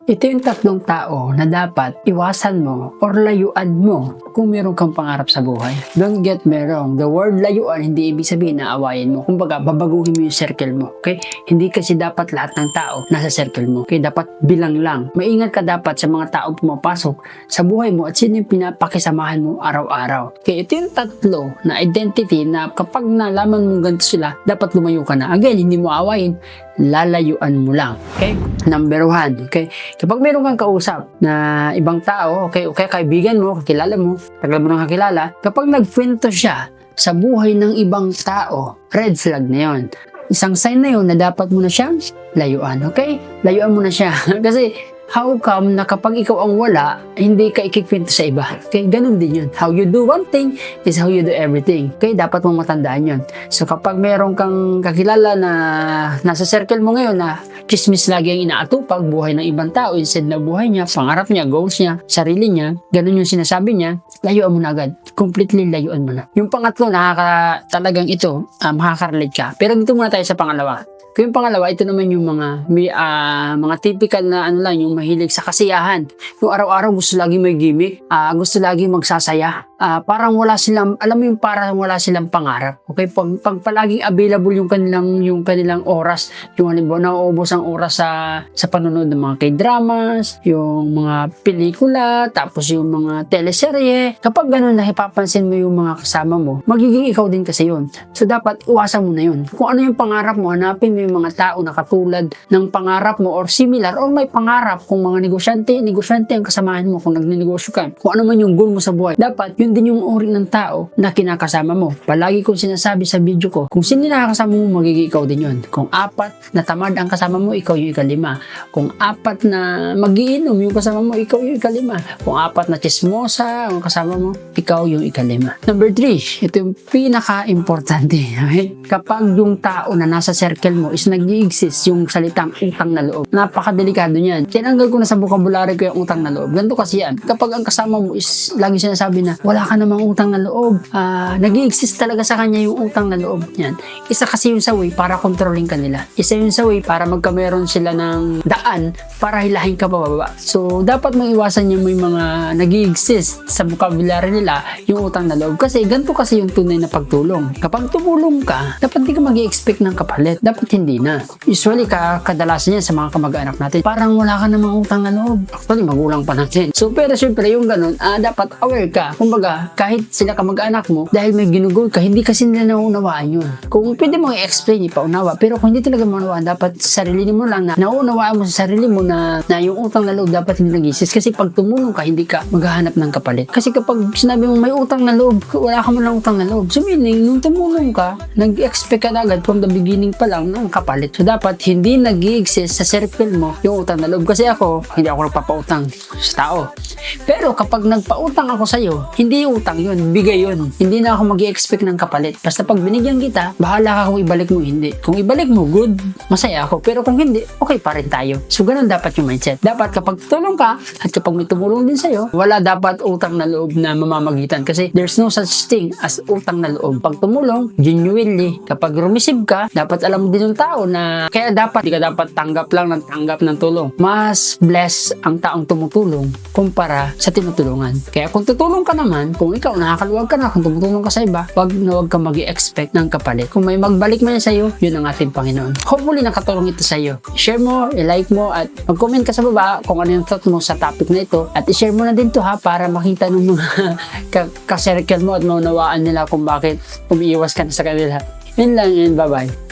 Ito yung tatlong tao na dapat iwasan mo or layuan mo kung meron kang pangarap sa buhay. Don't get me wrong, the word layuan hindi ibig sabihin na awayin mo. Kumbaga, babaguhin mo yung circle mo. Okay? Hindi kasi dapat lahat ng tao nasa circle mo. Okay? Dapat bilang lang. Maingat ka dapat sa mga taong pumapasok sa buhay mo at sino yung pinapakisamahan mo araw-araw. Okay? Ito yung tatlo na identity na kapag nalaman mo ganito sila, dapat lumayo ka na. Again, hindi mo awayin, lalayuan mo lang. Okay? Number 1. Okay? Kapag meron kang kausap na ibang tao, okay, kaibigan mo, kakilala mo, tagal mo nang kakilala, kapag nagkwento siya sa buhay ng ibang tao, red flag na yon. Isang sign na yon na dapat mo na siyang layuan. Okay? Layuan mo na siya. Kasi how come na kapag ikaw ang wala, hindi ka ikikwento sa iba? Okay, ganun din yun. How you do one thing is how you do everything. Okay, dapat mong matandaan yun. So kapag meron kang kakilala na nasa circle mo ngayon na chismis lagi ang inaatupag, buhay ng ibang tao, instead na buhay niya, pangarap niya, goals niya, sarili niya, ganun yung sinasabi niya, layuan mo na agad. Completely layuan mo na. Yung pangatlo, talagang ito, makaka-relate ka. Pero dito muna tayo sa pangalawa. Kung yung pangalawa, ito naman yung mga typical na yung mahilig sa kasiyahan. Yung araw-araw gusto lagi may gimmick, gusto lagi magsasaya. Parang wala silang, alam mo yung parang wala silang pangarap. Okay? Pag palaging available yung kanilang oras, yung halimbawa nauubos ang oras sa panonood ng mga K-dramas, yung mga pelikula, tapos yung mga teleserye. Kapag ganun na ipapansin mo yung mga kasama mo, magiging ikaw din kasi yun. So dapat iwasan mo na yun. Kung ano yung pangarap mo, hanapin mo yung mga tao na katulad ng pangarap mo or similar or may pangarap. Kung mga negosyante ang kasamahan mo kung nagnenegosyo ka. Kung ano man yung goal mo sa buhay, dapat yun din yung uri ng tao na kinakasama mo. Palagi kong sinasabi sa video ko, kung sino nakakasama mo, magiging ikaw din yun. Kung 4 na tamad ang kasama mo, ikaw yung 5. Kung 4 na magiinom yung kasama mo, ikaw yung 5. Kung 4 na chismosa ang kasama mo, ikaw yung 5. Number 3, ito yung pinaka-importante. Okay? Kapag yung tao na nasa circle mo is nag-i-exist yung salitang utang na loob. Napakadelikado niyan. Tinanggal ko na sa vocabulary ko yung utang na loob. Ganito kasi yan. Kapag ang kasama mo is lagi sinasabi na wala ka namang utang na loob. Nag-i-exist talaga sa kanya yung utang na loob. Yan. Isa kasi yun sa way para controlling ka nila. Isa yun sa way para magkameron sila ng daan para hilahin ka pababa. So, dapat mong iwasan yung may mga nag-i-exist sa vocabulary nila yung utang na loob. Kasi ganito kasi yung tunay na pagtulong. Kapag tumulong ka, dapat di ka mag-i-expect ng kapalit. Dapat hindi na. Usually, kadalasan yan sa mga kamag-anak natin, parang wala ka namang utang na loob. Actually, magulang pa natin. So, pero syempre, yung ganun, dapat aware ka. Kumbaga, kahit sila kamag-anak mo, dahil may ginugol ka, hindi kasi nila nauunawaan yun. Kung pwede mo i-explain, ipaunawa. Pero kung hindi talaga maunawaan, dapat sarili mo lang na nauunawaan mo sa sarili mo na yung utang na loob dapat hindi nag-isis. Kasi pag tumulong ka, hindi ka maghahanap ng kapalit. Kasi kapag sinabi mo may utang na loob, wala ka mo lang utang na loob. So, meaning, nung tumulong ka, nag-expect ka na agad from the beginning pa lang ng kapalit. So, dapat hindi nag-i-exist sa circle mo yung utang na loob. Kasi ako, hindi ako nagpapautang sa tao. Pero kapag nagpautang ako sa'yo, hindi utang yun, bigay yun. Hindi na ako mag-i-expect ng kapalit. Basta pag binigyan kita, bahala ka kung ibalik mo, hindi. Kung ibalik mo, good, masaya ako. Pero kung hindi, okay pa rin tayo. So, ganun dapat yung mindset. Dapat kapag tutulong ka, at kapag may tumulong din sa'yo, wala dapat utang na loob na mamamagitan. Kasi there's no such thing as utang na loob. Pag tumulong, genuinely, kapag rumisib ka, dapat alam mo din yung tao na kaya dapat, di ka dapat tanggap ng tulong. Mas bless ang taong tumutulong kumpara sa tinutulungan. Kaya kung tutulong ka naman, kung ikaw nakakaluwag ka na, kung tumutulong ka sa iba, wag ka mag-i-expect ng kapalit. Kung may magbalik man sa'yo, yun ang ating Panginoon. Hopefully nakatulong ito sa'yo. Share mo, i-like mo, at mag-comment ka sa baba kung ano yung thought mo sa topic na ito. At i-share mo na din to para makita ng mga ka-circle mo at maunawaan nila kung bakit umiiwas ka na sa kanila. Yun lang, and bye-bye.